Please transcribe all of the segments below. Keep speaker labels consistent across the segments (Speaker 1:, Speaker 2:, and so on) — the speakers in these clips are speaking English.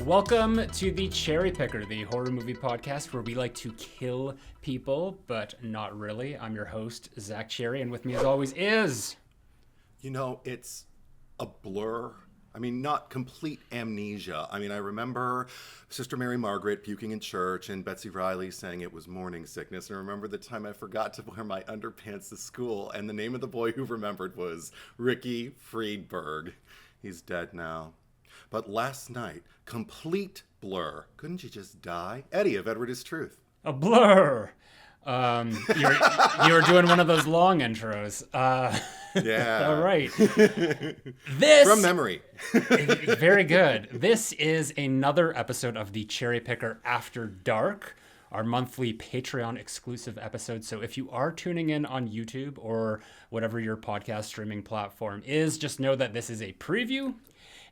Speaker 1: Welcome to the Cherry Picker, the horror movie podcast where we like to kill people, but not really. I'm your host, Zack Cherry, and with me as always is...
Speaker 2: You know, it's a blur. I mean, not complete amnesia. I mean, I remember Sister Mary Margaret puking in church and Betsy Riley saying it was morning sickness. And I remember the time I forgot to wear my underpants to school, and the name of the boy who remembered was Ricky Friedberg. He's dead now. But last night, complete blur. Couldn't you just die? Eddie of Edward is Truth.
Speaker 1: A blur! You're doing one of those long intros.
Speaker 2: Yeah.
Speaker 1: All right. This...
Speaker 2: From memory.
Speaker 1: Very good. This is another episode of the Cherry Picker After Dark, our monthly Patreon exclusive episode. So if you are tuning in on YouTube or whatever your podcast streaming platform is, just know that this is a preview.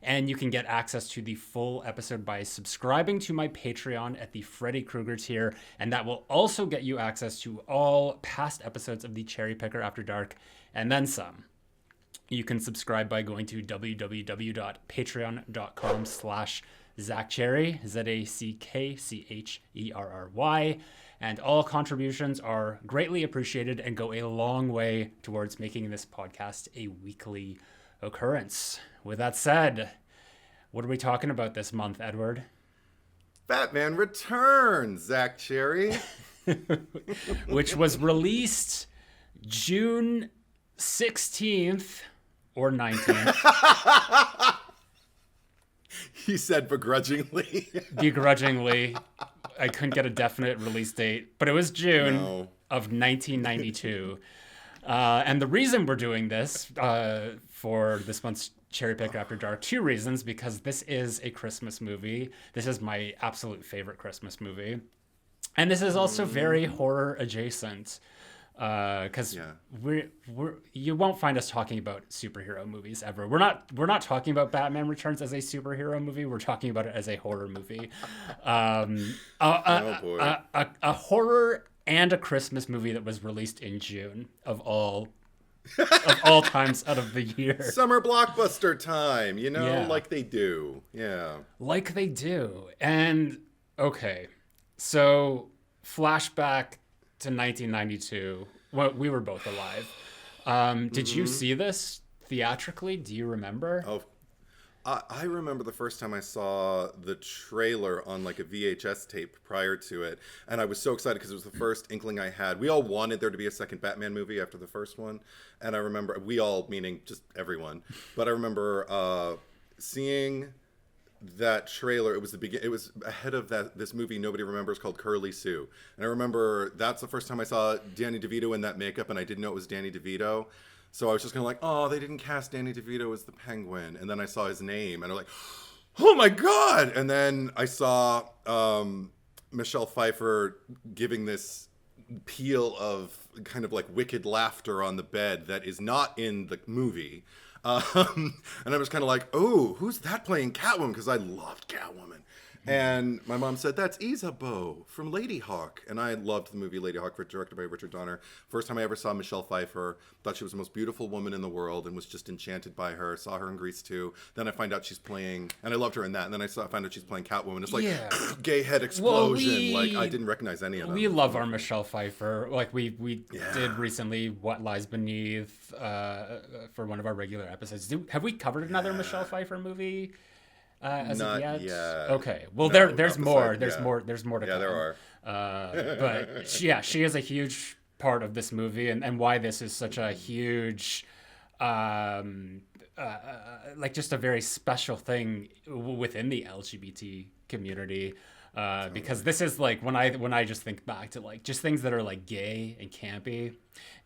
Speaker 1: And you can get access to the full episode by subscribing to my Patreon at the Freddy Krueger tier. And that will also get you access to all past episodes of the Cherry Picker After Dark and then some. You can subscribe by going to www.patreon.com/ZackCherry, ZackCherry. And all contributions are greatly appreciated and go a long way towards making this podcast a weekly occurrence. With that said, what are we talking about this month, Edward?
Speaker 2: Batman Returns, Zack Cherry.
Speaker 1: Which was released June 16th or 19th.
Speaker 2: He said begrudgingly.
Speaker 1: Begrudgingly. I couldn't get a definite release date, but it was June of 1992. And the reason we're doing this for this month's Cherry Pick After Dark, two reasons, because this is a Christmas movie. This is my absolute favorite Christmas movie. And this is also very horror adjacent. Because you won't find us talking about superhero movies ever. We're not talking about Batman Returns as a superhero movie. We're talking about it as a horror movie. A horror and a Christmas movie that was released in June of all times out of the year.
Speaker 2: Summer blockbuster time, like they do. Yeah.
Speaker 1: Like they do. And okay. So flashback to 1992. Well, we were both alive. Did you see this theatrically? Do you remember?
Speaker 2: Oh, I remember the first time I saw the trailer on like a VHS tape prior to it, and I was so excited because it was the first inkling I had. We all wanted there to be a second Batman movie after the first one, and I remember, we all meaning just everyone, but I remember seeing that trailer. It was it was ahead of this movie nobody remembers called Curly Sue, and I remember that's the first time I saw Danny DeVito in that makeup, and I didn't know it was Danny DeVito. So I was just kind of like, oh, they didn't cast Danny DeVito as the Penguin. And then I saw his name, and I'm like, oh my God. And then I saw Michelle Pfeiffer giving this peal of kind of like wicked laughter on the bed that is not in the movie. And I was kind of like, oh, who's that playing Catwoman? Because I loved Catwoman. And my mom said, that's Isabeau from Lady Hawk. And I loved the movie Lady Hawk, directed by Richard Donner. First time I ever saw Michelle Pfeiffer. Thought she was the most beautiful woman in the world and was just enchanted by her. Saw her in Grease 2. Then I find out she's playing, and I loved her in that. And then I find out she's playing Catwoman. It's like, gay head explosion. Like, I didn't recognize any of them.
Speaker 1: We love our Michelle Pfeiffer. Like, we did recently What Lies Beneath for one of our regular episodes. Have we covered another Michelle Pfeiffer movie? As
Speaker 2: Not
Speaker 1: of yet?
Speaker 2: yet.
Speaker 1: Okay. Well,
Speaker 2: No,
Speaker 1: there's more. There's more to come.
Speaker 2: Yeah, there
Speaker 1: are. But she is a huge part of this movie, and why this is such a huge, like just a very special thing within the LGBT community. Because this is like when I just think back to like just things that are like gay and campy,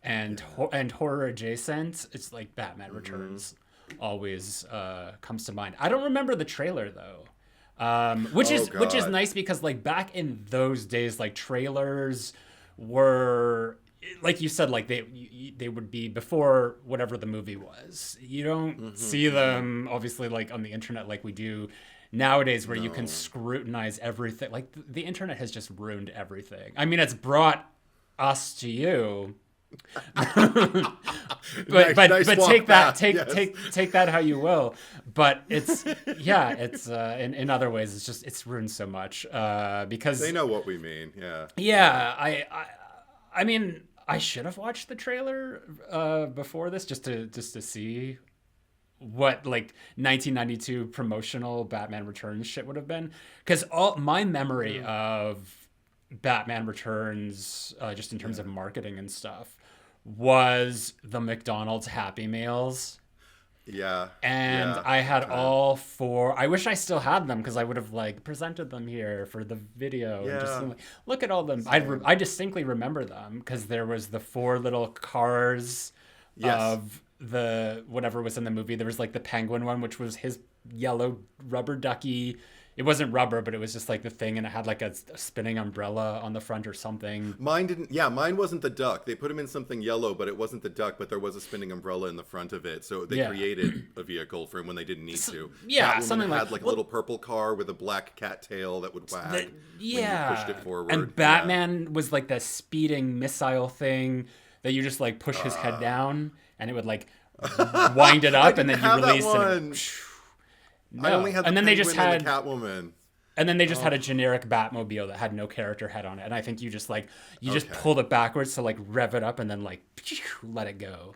Speaker 1: and horror adjacent. It's like Batman Returns. Always comes to mind. I don't remember the trailer though, which is nice because like back in those days, like trailers were, like you said, like they would be before whatever the movie was. You don't see them obviously like on the internet like we do nowadays, where you can scrutinize everything. Like the internet has just ruined everything. I mean, it's brought us to you, But
Speaker 2: walk
Speaker 1: take that
Speaker 2: back, yes.
Speaker 1: take that how you will. But it's in other ways it's ruined so much because
Speaker 2: They know what we mean. Yeah.
Speaker 1: yeah, I mean, I should have watched the trailer before this just to see what like 1992 promotional Batman Returns shit would have been, because all my memory of Batman Returns, just in terms of marketing and stuff, was the McDonald's Happy Meals.
Speaker 2: Yeah.
Speaker 1: And
Speaker 2: yeah,
Speaker 1: I had
Speaker 2: okay.
Speaker 1: all four. I wish I still had them because I would have like presented them here for the video. And just
Speaker 2: Yeah.
Speaker 1: like, look at all them. I distinctly remember them because there was the four little cars
Speaker 2: Yes.
Speaker 1: of the whatever was in the movie. There was like the penguin one, which was his yellow rubber ducky. It wasn't rubber, but it was just like the thing, and it had like a spinning umbrella on the front or something.
Speaker 2: Mine didn't. Yeah, mine wasn't the duck. They put him in something yellow, but it wasn't the duck. But there was a spinning umbrella in the front of it, so they
Speaker 1: Yeah.
Speaker 2: created a vehicle for him when they didn't need to.
Speaker 1: yeah,
Speaker 2: Catwoman
Speaker 1: something
Speaker 2: had
Speaker 1: like-
Speaker 2: a little purple car with a black cat tail that would wag
Speaker 1: Yeah.
Speaker 2: when you pushed it forward.
Speaker 1: And Batman was like the speeding missile thing that you just like push his head down, and it would like wind it up, and then
Speaker 2: have
Speaker 1: you
Speaker 2: that
Speaker 1: release it.
Speaker 2: one.
Speaker 1: No.
Speaker 2: I only had the
Speaker 1: and then they just
Speaker 2: Penguin
Speaker 1: had
Speaker 2: and the Catwoman.
Speaker 1: And then they just had a generic Batmobile that had no character head on it. And I think you just like just
Speaker 2: Okay.
Speaker 1: pulled it backwards to like rev it up and then like let it go.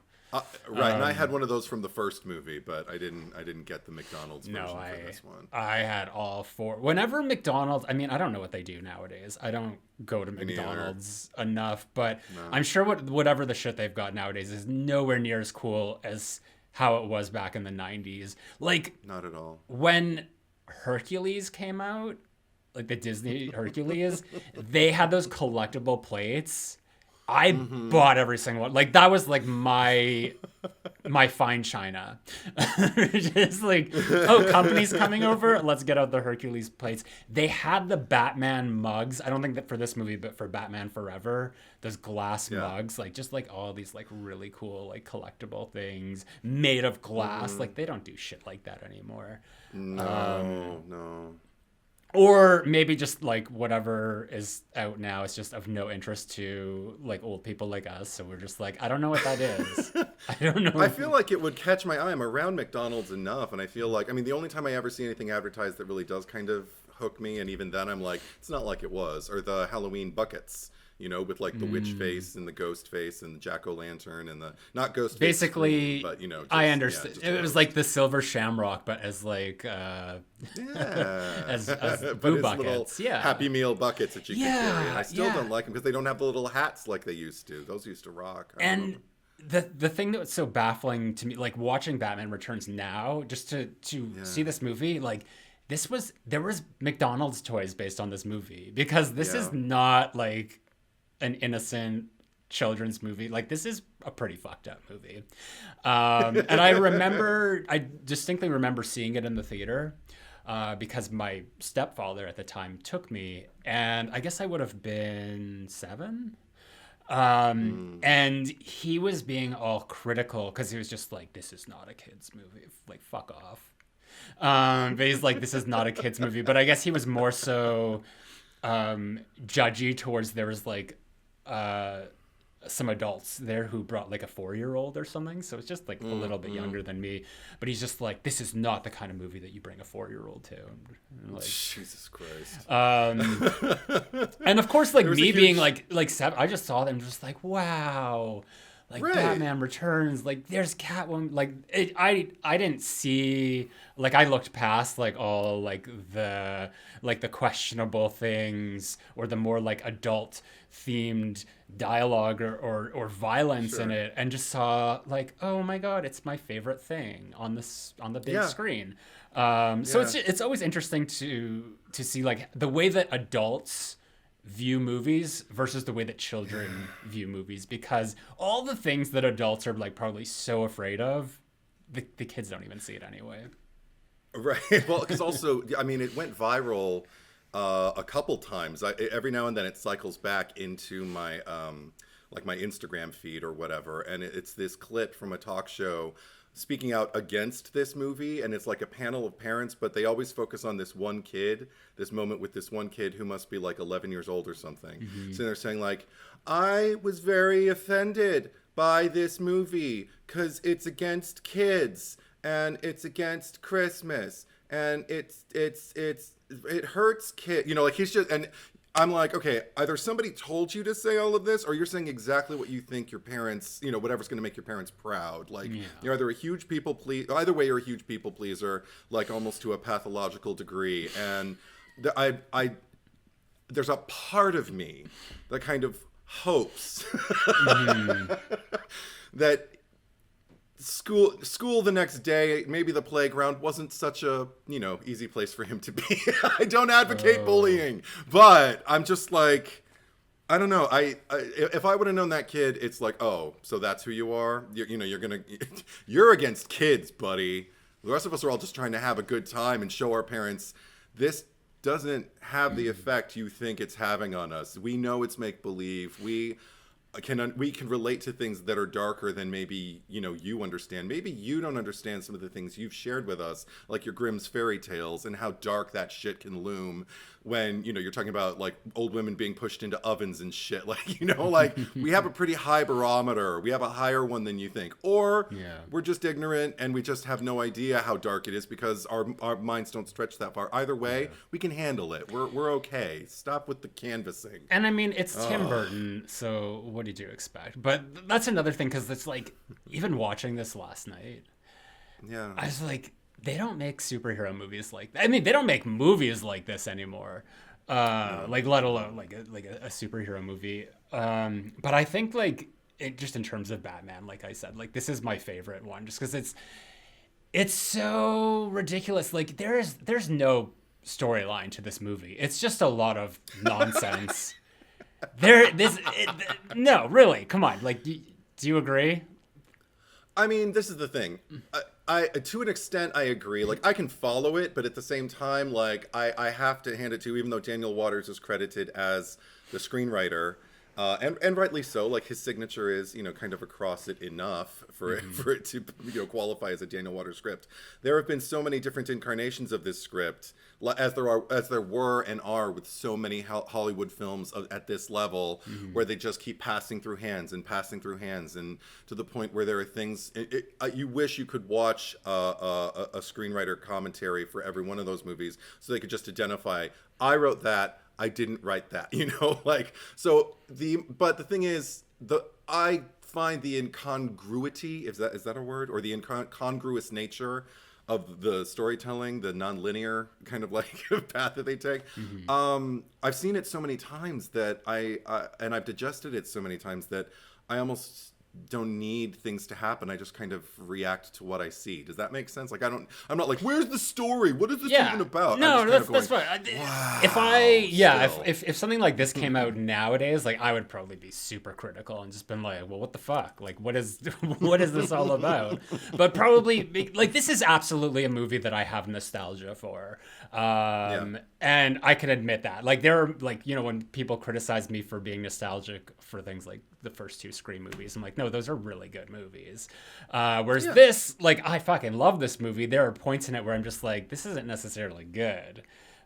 Speaker 2: Right, and I had one of those from the first movie, but I didn't get the McDonald's version
Speaker 1: No,
Speaker 2: for this one.
Speaker 1: I had all four. Whenever McDonald's, I mean, I don't know what they do nowadays. I don't go to
Speaker 2: neither.
Speaker 1: McDonald's enough, but I'm sure whatever the shit they've got nowadays is nowhere near as cool as how it was back in the 90s. Like
Speaker 2: Not at all.
Speaker 1: when Hercules came out, like the Disney Hercules, they had those collectible plates. I bought every single one. Like that was like my fine china. Just like, oh, company's coming over. Let's get out the Hercules plates. They had the Batman mugs. I don't think that for this movie, but for Batman Forever, those glass mugs, like just like all these like really cool like collectible things made of glass. Like they don't do shit like that anymore.
Speaker 2: No.
Speaker 1: Or maybe just like whatever is out now is just of no interest to like old people like us. So we're just like, I don't know what that is. I don't know.
Speaker 2: I feel like it would catch my eye. I'm around McDonald's enough, and I feel like, I mean, the only time I ever see anything advertised that really does kind of hook me, and even then I'm like, it's not like it was, or the Halloween buckets, you know, with like the witch face and the ghost face and the jack-o'-lantern and the, not ghost face,
Speaker 1: Basically,
Speaker 2: but you know. Just,
Speaker 1: I understand.
Speaker 2: just
Speaker 1: It was like the silver shamrock, but as like,
Speaker 2: yeah.
Speaker 1: as
Speaker 2: But
Speaker 1: boo
Speaker 2: it's
Speaker 1: buckets.
Speaker 2: little
Speaker 1: Yeah.
Speaker 2: Happy Meal buckets that you can carry. And I still
Speaker 1: yeah.
Speaker 2: don't like them because they don't have the little hats like they used to. Those used to rock. I don't know.
Speaker 1: And the thing that was so baffling to me, like watching Batman Returns now, just to see this movie, like there was McDonald's toys based on this movie, because this is not like an innocent children's movie. Like this is a pretty fucked up movie. And I distinctly remember seeing it in the theater because my stepfather at the time took me, and I guess I would have been 7. And he was being all critical because he was just like, this is not a kid's movie. Like, fuck off. But he's like, this is not a kid's movie. But I guess he was more so judgy towards, there was like some adults there who brought like a 4-year-old or something. So it's just like a little bit younger than me. But he's just like, this is not the kind of movie that you bring a 4-year-old to. And like,
Speaker 2: Jesus Christ.
Speaker 1: and of course, like
Speaker 2: There was
Speaker 1: me
Speaker 2: a
Speaker 1: being
Speaker 2: huge-
Speaker 1: like 7, I just saw them just like, wow. Like
Speaker 2: Right.
Speaker 1: Batman Returns, like there's Catwoman, like I didn't see, like I looked past like all like the questionable things or the more like adult themed dialogue or violence in it, and just saw like, oh my god, it's my favorite thing on the big screen. So it's always interesting to see like the way that adults view movies versus the way that children view movies, because all the things that adults are like probably so afraid of, the kids don't even see it anyway.
Speaker 2: Right. Well, because also, I mean, it went viral a couple times. Every now and then it cycles back into my like my Instagram feed or whatever, and it's this clip from a talk show speaking out against this movie, and it's like a panel of parents, but they always focus on this one kid, this moment with this one kid who must be like 11 years old or something. Mm-hmm. So they're saying like, I was very offended by this movie because it's against kids and it's against Christmas and it hurts kids. You know, like he's just, and I'm like, okay, either somebody told you to say all of this, or you're saying exactly what you think your parents, you know, whatever's going to make your parents proud. Like, you're either a huge people pleaser, either way, you're a huge people pleaser, like almost to a pathological degree. And there's a part of me that kind of hopes that school the next day, maybe the playground wasn't such a, you know, easy place for him to be. I don't advocate bullying, but I'm just like, I don't know. If I would have known that kid, it's like, oh, so that's who you are. You're against kids, buddy. The rest of us are all just trying to have a good time and show our parents this doesn't have the effect you think it's having on us. We know it's make believe. We can relate to things that are darker than maybe, you know, you understand. Maybe you don't understand some of the things you've shared with us, like your Grimm's fairy tales and how dark that shit can loom when, you know, you're talking about like old women being pushed into ovens and shit. Like, you know, like we have a pretty high barometer. We have a higher one than you think. Or we're just ignorant and we just have no idea how dark it is because our minds don't stretch that far. Either way, we can handle it. We're okay. Stop with the canvassing.
Speaker 1: And I mean, it's Tim Burton, so what did you expect? But that's another thing, because it's like, even watching this last night, I was like, they don't make superhero movies like that. I mean, they don't make movies like this anymore. Like, let alone like a superhero movie. But I think like just in terms of Batman, like I said, like this is my favorite one, just because it's so ridiculous. Like there's no storyline to this movie. It's just a lot of nonsense. No, really, come on. Like, do you agree?
Speaker 2: I mean, this is the thing. I to an extent I agree. Like I can follow it, but at the same time, like I have to hand it to, even though Daniel Waters is credited as the screenwriter, and rightly so. Like his signature is, you know, kind of across it enough for it to, you know, qualify as a Daniel Waters script. There have been so many different incarnations of this script, as there were and are with so many Hollywood films at this level, where they just keep passing through hands, and to the point where there are things you wish you could watch a screenwriter commentary for every one of those movies, so they could just identify, I wrote that, I didn't write that, you know, like, so but the thing is, I find the incongruity, is that a word, or the incongruous nature of the storytelling, the non-linear kind of like path that they take. I've seen it so many times that and I've digested it so many times that I almost don't need things to happen. I just kind of react to what I see. Does that make sense? Like I'm not like, where's the story? What is this even about?
Speaker 1: No, that's fine. Wow, if something like this came out nowadays, like I would probably be super critical and just been like, well, what the fuck? Like, what is this all about? But probably like this is absolutely a movie that I have nostalgia for. And I can admit that. Like there are, like, you know, when people criticize me for being nostalgic for things like the first two Scream movies, I'm like, no, those are really good movies. Whereas this, like, I fucking love this movie. There are points in it where I'm just like, this isn't necessarily good,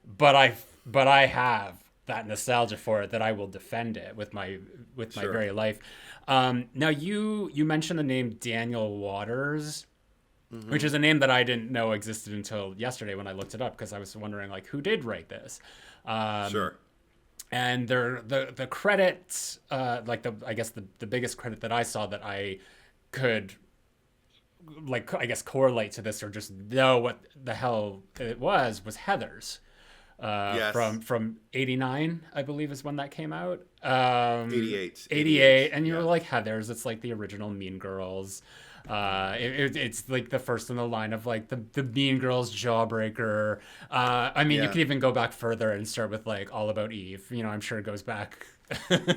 Speaker 1: but I have that nostalgia for it that I will defend it with my very life. Now you mentioned the name Daniel Waters, which is a name that I didn't know existed until yesterday when I looked it up, because I was wondering, like, who did write this? And the credits, like I guess the biggest credit that I saw that I could, like, I guess correlate to this or just know what the hell it was Heathers. From 89, I believe is when that came out. 88. And you were like, Heathers, it's like the original Mean Girls. It's like the first in the line of like the Mean Girls Jawbreaker. I mean, you could even go back further and start with like All About Eve. You know, I'm sure it goes back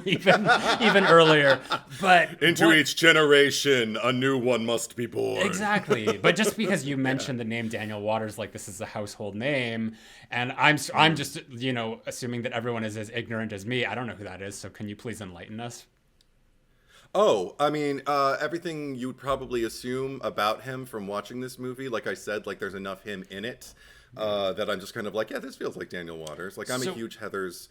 Speaker 1: even earlier. But
Speaker 2: into each generation, a new one must be born.
Speaker 1: Exactly. But just because you mentioned the name Daniel Waters, like this is a household name, and I'm just, you know, assuming that everyone is as ignorant as me. I don't know who that is. So can you please enlighten us?
Speaker 2: Oh, I mean, everything you would probably assume about him from watching this movie. Like I said, like there's enough him in it that I'm just kind of like, yeah, this feels like Daniel Waters. Like I'm a huge Heathers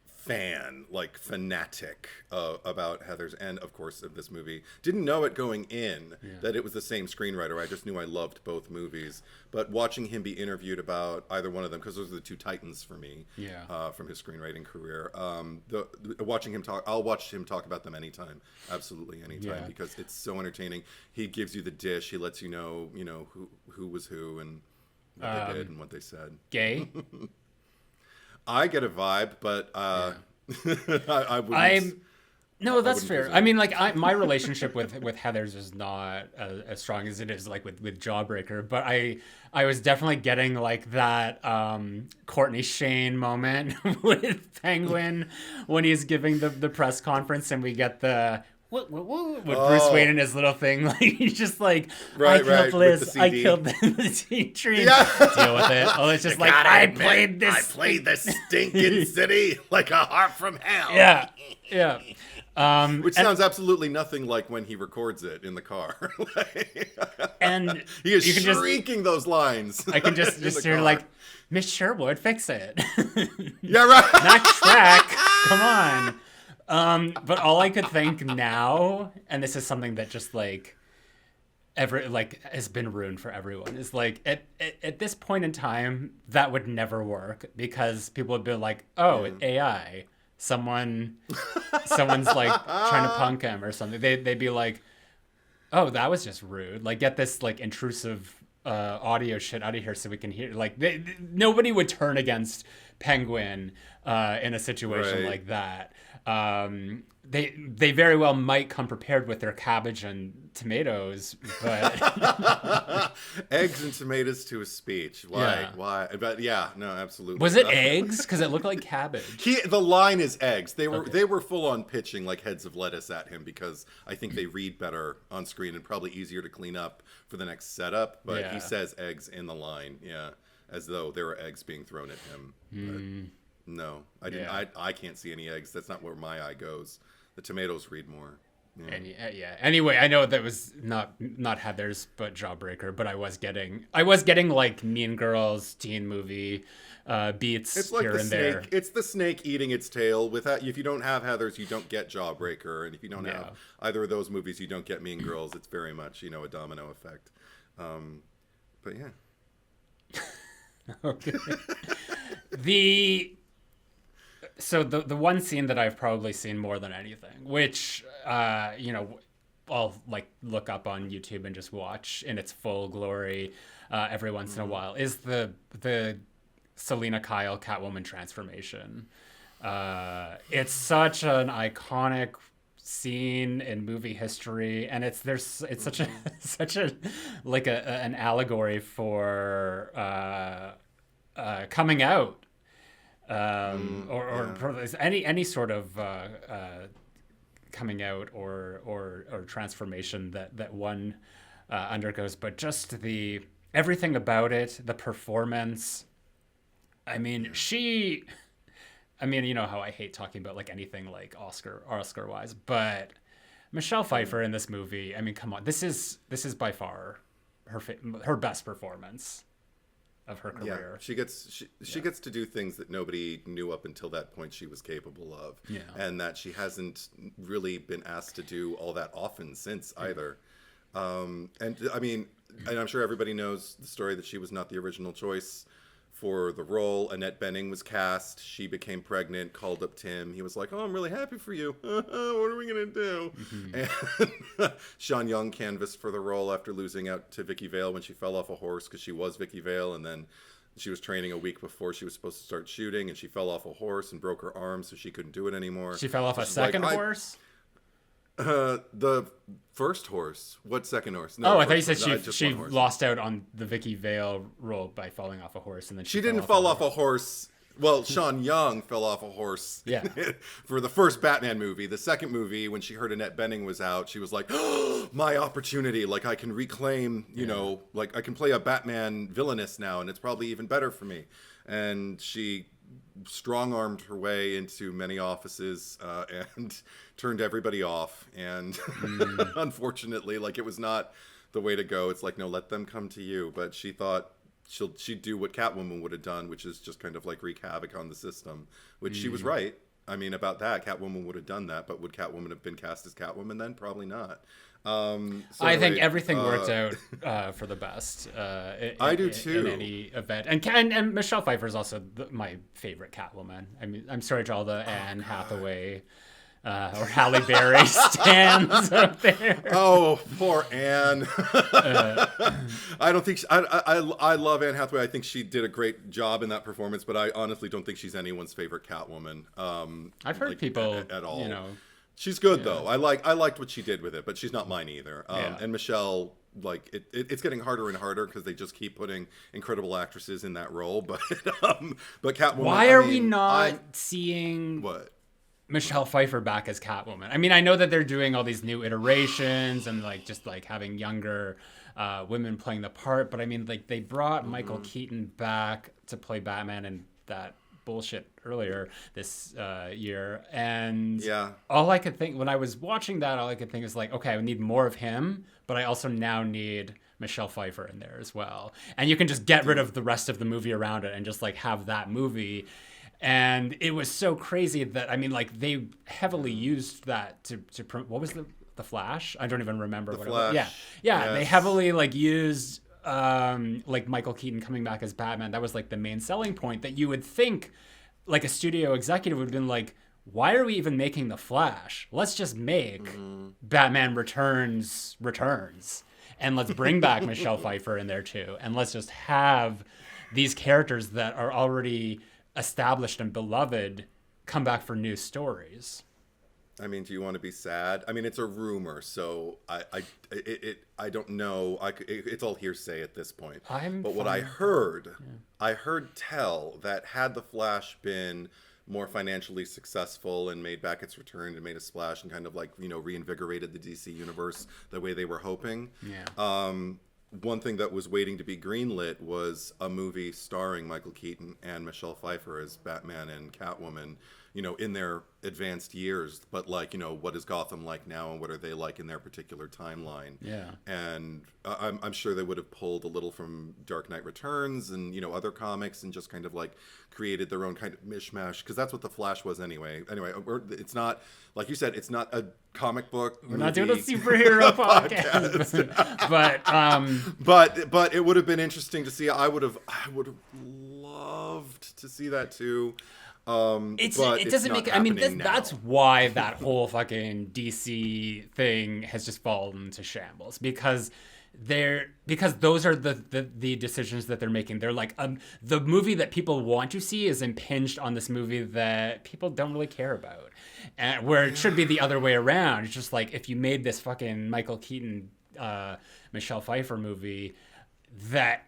Speaker 2: fan, like fanatic about Heathers, and of course of this movie. Didn't know it going in that it was the same screenwriter. I just knew I loved both movies. But watching him be interviewed about either one of them, because those are the two titans for me, from his screenwriting career. Watching him talk, I'll watch him talk about them anytime, absolutely anytime, because it's so entertaining. He gives you the dish. He lets you know who was who and what they did and what they said.
Speaker 1: Gay.
Speaker 2: I get a vibe, but I wouldn't.
Speaker 1: No, that's fair. I mean, like my relationship with Heathers is not as strong as it is like with Jawbreaker, but I was definitely getting like that Courtney Shane moment with Penguin when he's giving the press conference and we get the what Bruce Wayne and his little thing, like he's just like, I killed Liz, I killed the teacher. Deal with it. Oh, it's just like I played Yeah.
Speaker 2: Which sounds absolutely nothing like when he records it in the car.
Speaker 1: And
Speaker 2: he is shrieking those lines.
Speaker 1: I can just hear like, Miss Sherwood, fix it.
Speaker 2: Yeah, right.
Speaker 1: Not track. Come on. But all I could think now, and this is something that just like has been ruined for everyone, is like at this point in time that would never work because people would be like, oh, AI. Someone's like trying to punk him or something. They'd be like, oh, that was just rude. Like get this like intrusive audio shit out of here so we can hear. Like nobody would turn against Penguin in a situation like that. They very well might come prepared with their cabbage and tomatoes, but
Speaker 2: eggs and tomatoes to a speech. Why? But yeah, no, absolutely.
Speaker 1: Was it eggs? Because it looked like cabbage.
Speaker 2: The line is eggs. They were full on pitching like heads of lettuce at him because I think they read better on screen and probably easier to clean up for the next setup. But he says eggs in the line, as though there were eggs being thrown at him. But no, I didn't. I can't see any eggs. That's not where my eye goes. The tomatoes read more.
Speaker 1: Anyway, I know that was not Heathers, but Jawbreaker. But I was getting like Mean Girls teen movie beats
Speaker 2: it's like
Speaker 1: here
Speaker 2: the
Speaker 1: and
Speaker 2: snake.
Speaker 1: there.
Speaker 2: It's the snake eating its tail. If you don't have Heathers, you don't get Jawbreaker, and if you don't have either of those movies, you don't get Mean Girls. It's very much a domino effect. But yeah.
Speaker 1: Okay. So the one scene that I've probably seen more than anything, which I'll like look up on YouTube and just watch in its full glory every once in a while, is the Selena Kyle Catwoman transformation. It's such an iconic scene in movie history, and it's such a like an allegory for coming out. Or any sort of coming out or transformation that one undergoes, but just everything about it, the performance. I mean, you know how I hate talking about like anything like Oscar wise, but Michelle Pfeiffer in this movie. I mean, come on, this is by far her best performance of her career.
Speaker 2: She gets to do things that nobody knew up until that point she was capable of, and that she hasn't really been asked to do all that often since either. And I mean, and I'm sure everybody knows the story that she was not the original choice for the role. Annette Bening was cast. She became pregnant, called up Tim. He was like, "Oh, I'm really happy for you. What are we gonna do?" And Sean Young canvassed for the role after losing out to Vicky Vale when she fell off a horse, because she was Vicky Vale, and then she was training a week before she was supposed to start shooting, and she fell off a horse and broke her arm, so she couldn't do it anymore.
Speaker 1: She fell off a second horse?
Speaker 2: The first horse. What second horse? No,
Speaker 1: I thought you said she lost out on the Vicky Vale role by falling off a horse, and then
Speaker 2: she didn't fall off a horse. Well, Sean Young fell off a horse for the first Batman movie. The second movie, when she heard Annette Bening was out, she was like, "Oh, my opportunity. Like, I can reclaim, like I can play a Batman villainess now, and it's probably even better for me." And she strong-armed her way into many offices and turned everybody off. And unfortunately, like, it was not the way to go. It's like, no, let them come to you. But she thought she'd do what Catwoman would have done, which is just kind of like wreak havoc on the system, which she was right. I mean, about that, Catwoman would have done that, but would Catwoman have been cast as Catwoman then? Probably not.
Speaker 1: I think everything worked out for the best.
Speaker 2: I do too.
Speaker 1: In any event, and Michelle Pfeiffer is also my favorite Catwoman. I mean, I'm sorry to all the Anne Hathaway or Halle Berry stands out there.
Speaker 2: Oh, poor Anne. I don't think I love Anne Hathaway. I think she did a great job in that performance, but I honestly don't think she's anyone's favorite Catwoman.
Speaker 1: I've heard people
Speaker 2: at all.
Speaker 1: You know,
Speaker 2: she's good though. I liked what she did with it, but she's not mine either.
Speaker 1: Yeah.
Speaker 2: And Michelle, like it's getting harder and harder because they just keep putting incredible actresses in that role. But Catwoman.
Speaker 1: Why are we not seeing
Speaker 2: what?
Speaker 1: Michelle Pfeiffer back as Catwoman? I mean, I know that they're doing all these new iterations and like just like having younger women playing the part, but I mean, like they brought Michael Keaton back to play Batman and that bullshit earlier this year, and all I could think when I was watching that, all I could think is like, okay, I need more of him, but I also now need Michelle Pfeiffer in there as well, and you can just get rid of the rest of the movie around it and just like have that movie. And it was so crazy that, I mean, like they heavily used that to what was the Flash? I don't even remember what
Speaker 2: Flash.
Speaker 1: It was. Yeah. Yes. They heavily like used like Michael Keaton coming back as Batman. That was like the main selling point that you would think like a studio executive would have been like, why are we even making the Flash? Let's just make Batman Returns, and let's bring back Michelle Pfeiffer in there too, and let's just have these characters that are already established and beloved come back for new stories.
Speaker 2: I mean, do you want to be sad? I mean, it's a rumor, so I don't know. It's all hearsay at this point. But what I heard tell that had the Flash been more financially successful and made back its return and made a splash and kind of like, you know, reinvigorated the DC universe the way they were hoping. Yeah. One thing that was waiting to be greenlit was a movie starring Michael Keaton and Michelle Pfeiffer as Batman and Catwoman, you know, in their advanced years, but like, you know, what is Gotham like now and what are they like in their particular timeline? Yeah. And I'm sure they would have pulled a little from Dark Knight Returns and, you know, other comics and just kind of like created their own kind of mishmash, because that's what the Flash was anyway. Anyway, it's not, like you said, it's not a comic book
Speaker 1: We're not doing a superhero podcast.
Speaker 2: but it would have been interesting to see. I would have loved to see that too.
Speaker 1: It doesn't make. I mean, that's why that whole fucking DC thing has just fallen to shambles, because those are the decisions that they're making. They're like, the movie that people want to see is impinged on this movie that people don't really care about, and where it should be the other way around. It's just like, if you made this fucking Michael Keaton, Michelle Pfeiffer movie, that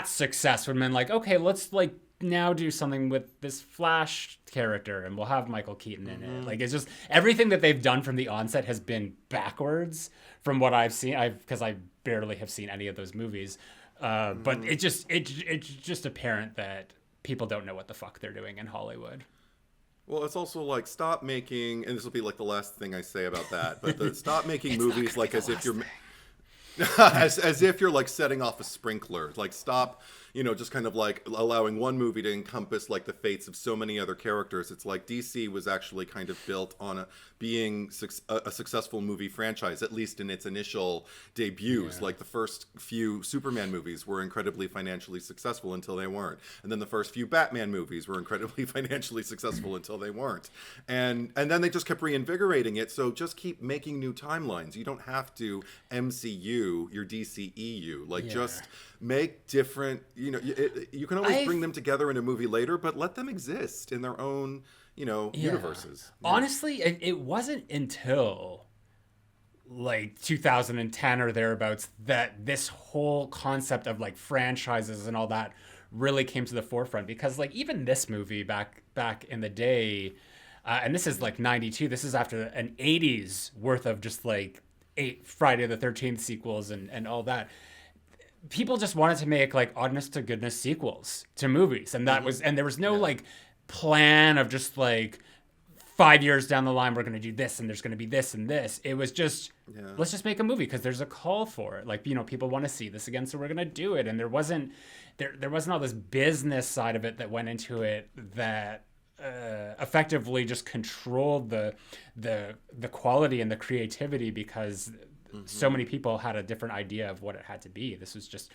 Speaker 1: success would have been like, okay, let's like now do something with this Flash character and we'll have Michael Keaton in it. Like, it's just everything that they've done from the onset has been backwards from what I've seen. Because I barely have seen any of those movies. But it's just apparent that people don't know what the fuck they're doing in Hollywood.
Speaker 2: Well, it's also like, stop making, and this will be like the last thing I say about that, but stop making movies like as if you're as if you're like setting off a sprinkler. Like, stop, you know, just kind of like allowing one movie to encompass like the fates of so many other characters. It's like DC was actually kind of built on being a successful movie franchise, at least in its initial debuts. Yeah. Like the first few Superman movies were incredibly financially successful until they weren't. And then the first few Batman movies were incredibly financially successful until they weren't. And then they just kept reinvigorating it. So just keep making new timelines. You don't have to MCU your DCEU. Like, just make different, you know, you can always bring them together in a movie later, but let them exist in their own, you know, universes.
Speaker 1: Honestly, it wasn't until like 2010 or thereabouts that this whole concept of like franchises and all that really came to the forefront, because like even this movie back in the day, and this is like 92, this is after an 80s worth of just like 8 Friday the 13th sequels and all that. People just wanted to make like honest to goodness sequels to movies, and that was, and there was no like plan of just like 5 years down the line, we're going to do this and there's going to be this and this. It was just, let's just make a movie because there's a call for it. Like, you know, people want to see this again, so we're going to do it. And there wasn't all this business side of it that went into it that effectively just controlled the quality and the creativity because so many people had a different idea of what it had to be. This was just,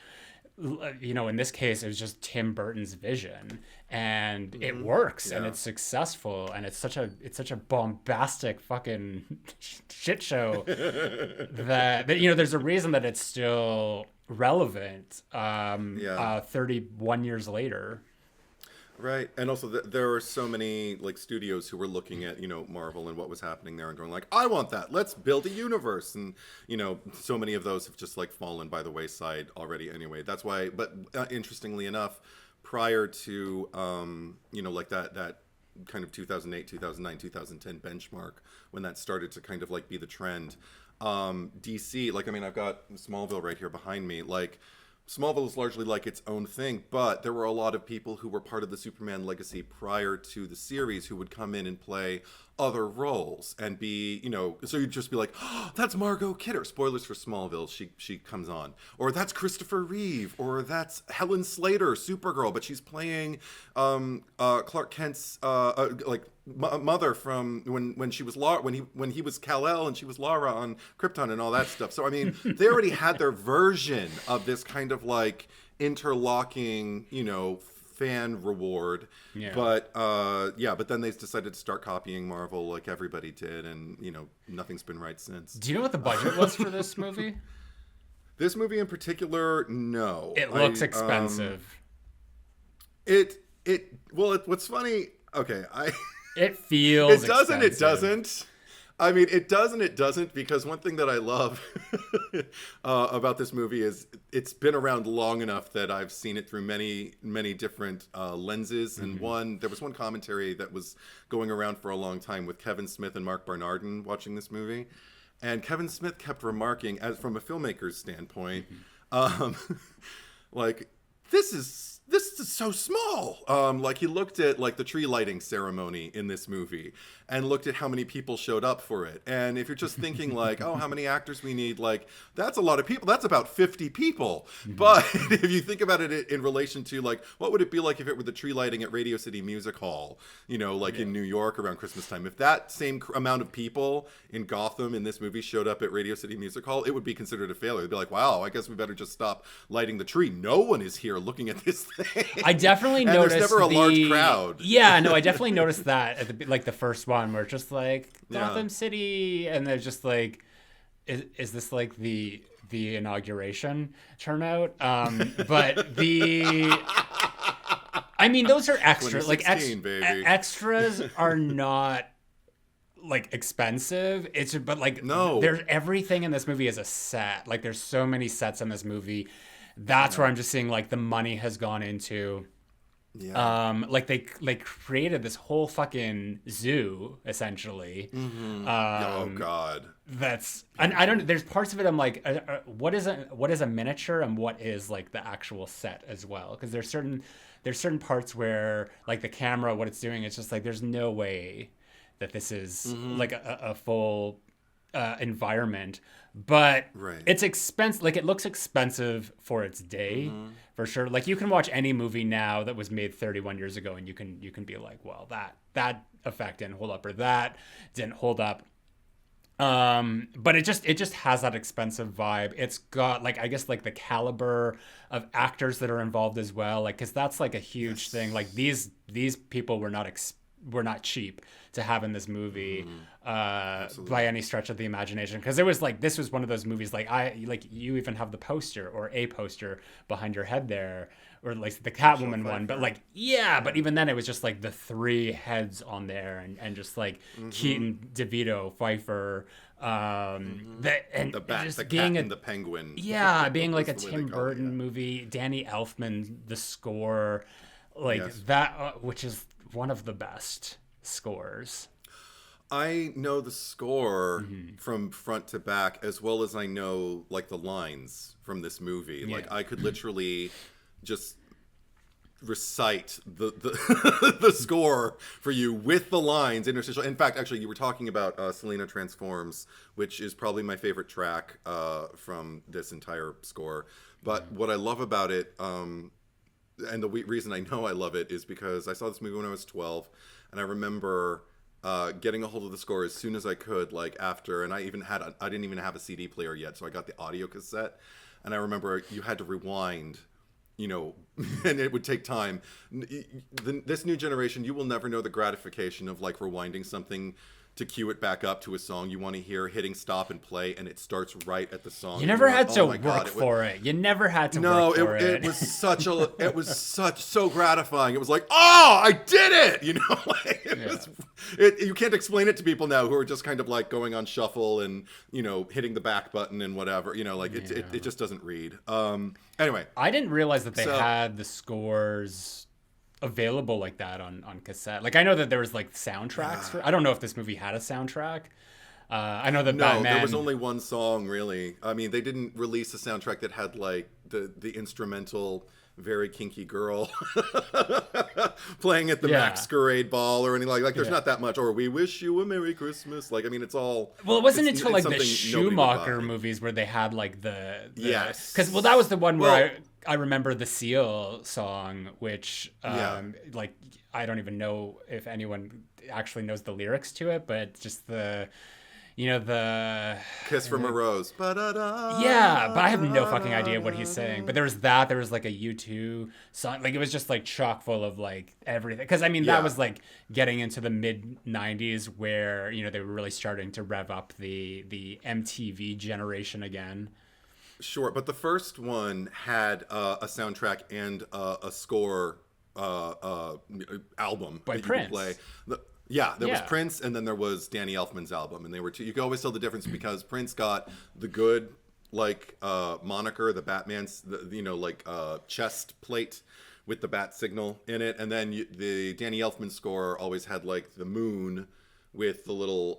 Speaker 1: you know, in this case, it was just Tim Burton's vision, and it works, and it's successful, and it's such a bombastic fucking shit show that you know, there's a reason that it's still relevant 31 years later.
Speaker 2: Right, and also there are so many like studios who were looking at, you know, Marvel and what was happening there and going like, I want that. Let's build a universe, and you know, so many of those have just like fallen by the wayside already. Anyway, that's why. But interestingly enough, prior to you know, like that kind of 2008, 2009, 2010 benchmark, when that started to kind of like be the trend, DC, like, I mean, I've got Smallville right here behind me, like. Smallville is largely like its own thing, but there were a lot of people who were part of the Superman legacy prior to the series who would come in and play other roles and be, you know, so you'd just be like, oh, that's Margot Kidder. Spoilers for Smallville, she comes on. Or that's Christopher Reeve, or that's Helen Slater, Supergirl, but she's playing Clark Kent's mother from when she was when he was Kal-El and she was Lara on Krypton and all that stuff. So I mean, they already had their version of this kind of like interlocking, you know, fan reward. But but then they decided to start copying Marvel like everybody did, and you know, nothing's been right since.
Speaker 1: Do you know what the budget was for this movie?
Speaker 2: This movie in particular, no.
Speaker 1: It looks expensive.
Speaker 2: What's funny, okay,
Speaker 1: it feels
Speaker 2: it doesn't
Speaker 1: expensive.
Speaker 2: It doesn't. I mean, it does and it doesn't, because one thing that I love about this movie is it's been around long enough that I've seen it through many, many different lenses. And there was one commentary that was going around for a long time with Kevin Smith and Mark Bernardin watching this movie. And Kevin Smith kept remarking, as from a filmmaker's standpoint, like, this is so small. Like, he looked at like the tree lighting ceremony in this movie and looked at how many people showed up for it. And if you're just thinking like, oh, how many actors we need, like, that's a lot of people. That's about 50 people. But if you think about it in relation to like, what would it be like if it were the tree lighting at Radio City Music Hall, you know, like in New York around Christmas time? If that same amount of people in Gotham in this movie showed up at Radio City Music Hall, it would be considered a failure. It'd be like, wow, I guess we better just stop lighting the tree. No one is here looking at this thing.
Speaker 1: I definitely noticed
Speaker 2: there's never a large crowd.
Speaker 1: Yeah, no, I definitely noticed that at the first one, where it's just like Gotham City, and they're just like, is this like the inauguration turnout? But I mean, those are extra. Like extras are not like expensive. But like, no, there's everything in this movie is a set. Like, there's so many sets in this movie. That's where I'm just seeing like the money has gone into. Like they created this whole fucking zoo essentially.
Speaker 2: Oh God.
Speaker 1: And I don't. There's parts of it I'm like, what is a miniature and what is like the actual set as well? Because there's certain parts where like the camera, what it's doing, it's just like there's no way that this is like a full environment. But it's expensive. Like, it looks expensive for its day, for sure. Like, you can watch any movie now that was made 31 years ago, and you can be like, well, that effect didn't hold up, or that didn't hold up. But it just has that expensive vibe. It's got like, I guess, like the caliber of actors that are involved as well. Like, because that's like a huge thing. Like, these people were not cheap to have in this movie by any stretch of the imagination, because it was like, this was one of those movies like you even have the poster or a poster behind your head there, or like the Catwoman one, but like but even then it was just like the three heads on there, and just like Keaton, DeVito, Pfeiffer, the bat, just
Speaker 2: the
Speaker 1: being
Speaker 2: cat and the penguin,
Speaker 1: being like a Tim Burton movie. Danny Elfman, the score, like that, which is one of the best scores.
Speaker 2: I know the score from front to back, as well as I know like the lines from this movie. Like, I could literally just recite the the score for you with the lines interstitial. In fact, actually, you were talking about Selena Transforms, which is probably my favorite track from this entire score. But what I love about it, and the reason I know I love it, is because I saw this movie when I was 12, and I remember getting a hold of the score as soon as I could, like after, and I didn't even have a CD player yet, so I got the audio cassette, and I remember you had to rewind, you know, and it would take time. This new generation, you will never know the gratification of like rewinding something to cue it back up to a song you want to hear, hitting stop and play, and it starts right at the song.
Speaker 1: You never had to work for it. You never had to work for it.
Speaker 2: No, it was so gratifying. It was like, oh, I did it! You know, like, you can't explain it to people now who are just kind of like going on shuffle and, you know, hitting the back button and whatever. You know, like it just doesn't read. Anyway.
Speaker 1: I didn't realize that they had the scores available like that on cassette. Like I know that there was like soundtracks for. I don't know if this movie had a soundtrack. I know that Batman.
Speaker 2: There was only one song really. I mean, they didn't release a soundtrack that had like the instrumental "Very Kinky Girl" playing at the Masquerade Ball or anything like. There's not that much. Or "We Wish You a Merry Christmas." Like I mean, it's all.
Speaker 1: Well, it wasn't until like the Schumacher movies where they had like the
Speaker 2: yes.
Speaker 1: Because that was the one where I remember the Seal song, which like I don't even know if anyone actually knows the lyrics to it, but just the
Speaker 2: Kiss from a Rose.
Speaker 1: Yeah, but I have no fucking idea what he's saying. But there was like a U2 song. Like it was just like chock full of like everything. Because I mean, that was like getting into the mid 90s where, you know, they were really starting to rev up the MTV generation again.
Speaker 2: Sure, but the first one had a soundtrack and a score album
Speaker 1: by
Speaker 2: that
Speaker 1: Prince.
Speaker 2: You could play. There was Prince, and then there was Danny Elfman's album, and they were two. You can always tell the difference because Prince got the good moniker, the Batman's, chest plate with the bat signal in it, and then the Danny Elfman score always had like the moon with the little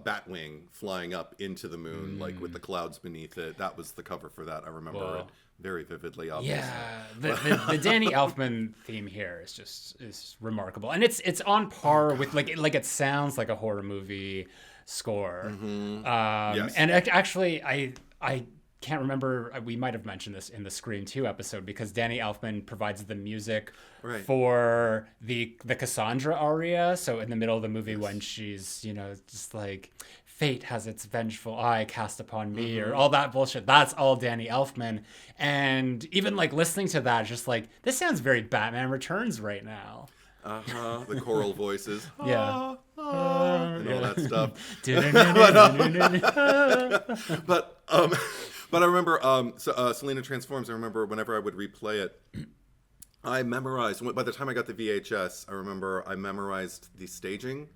Speaker 2: bat wing flying up into the moon, like with the clouds beneath it. That was the cover for that. I remember it very vividly, obviously.
Speaker 1: Yeah, the Danny Elfman theme here is remarkable, and it's on par with like it sounds like a horror movie score. Mm-hmm. Yes. And actually, I can't remember. We might have mentioned this in the Scream 2 episode because Danny Elfman provides the music for the Cassandra aria. So in the middle of the movie when she's, you know, just like fate has its vengeful eye cast upon me or all that bullshit. That's all Danny Elfman. And even like listening to that, just like this sounds very Batman Returns right now.
Speaker 2: The choral voices.
Speaker 1: Yeah.
Speaker 2: And all that stuff. But I remember Selena Transforms. I remember whenever I would replay it, I memorized. By the time I got the VHS, I remember I memorized the staging,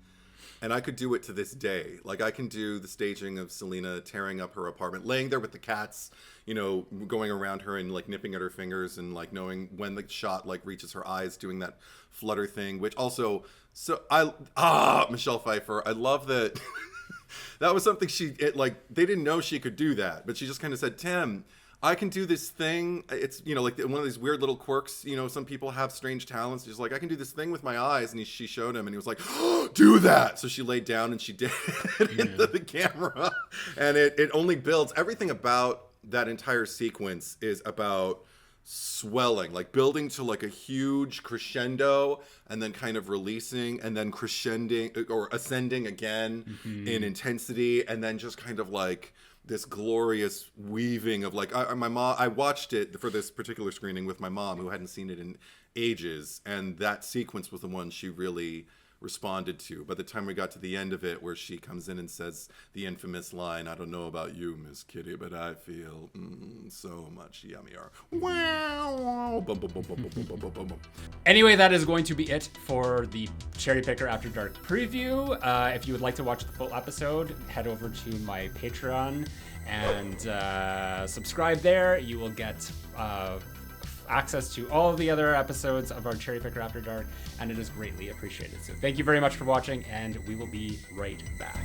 Speaker 2: and I could do it to this day. Like I can do the staging of Selena tearing up her apartment, laying there with the cats, you know, going around her and like nipping at her fingers, and like knowing when the shot like reaches her eyes, doing that flutter thing. Which also, Michelle Pfeiffer. I love that. That was something they didn't know she could do that, but she just kind of said, Tim, I can do this thing. It's, you know, like one of these weird little quirks, you know, some people have strange talents. She's like, I can do this thing with my eyes. And she showed him and he was like, oh, do that. So she laid down and she did it into the camera. And it only builds. Everything about that entire sequence is about swelling, like building to like a huge crescendo and then kind of releasing and then crescending or ascending again in intensity, and then just kind of like this glorious weaving of like I watched it for this particular screening with my mom who hadn't seen it in ages, and that sequence was the one she really responded to. By the time we got to the end of it, where she comes in and says the infamous line, I don't know about you, Miss Kitty, but I feel so much yummier. Wow.
Speaker 1: Anyway, that is going to be it for the Cherry Picker After Dark preview. If you would like to watch the full episode, head over to my Patreon and subscribe there. You will get access to all of the other episodes of our Cherry Picker After Dark, and it is greatly appreciated. So thank you very much for watching, and we will be right back.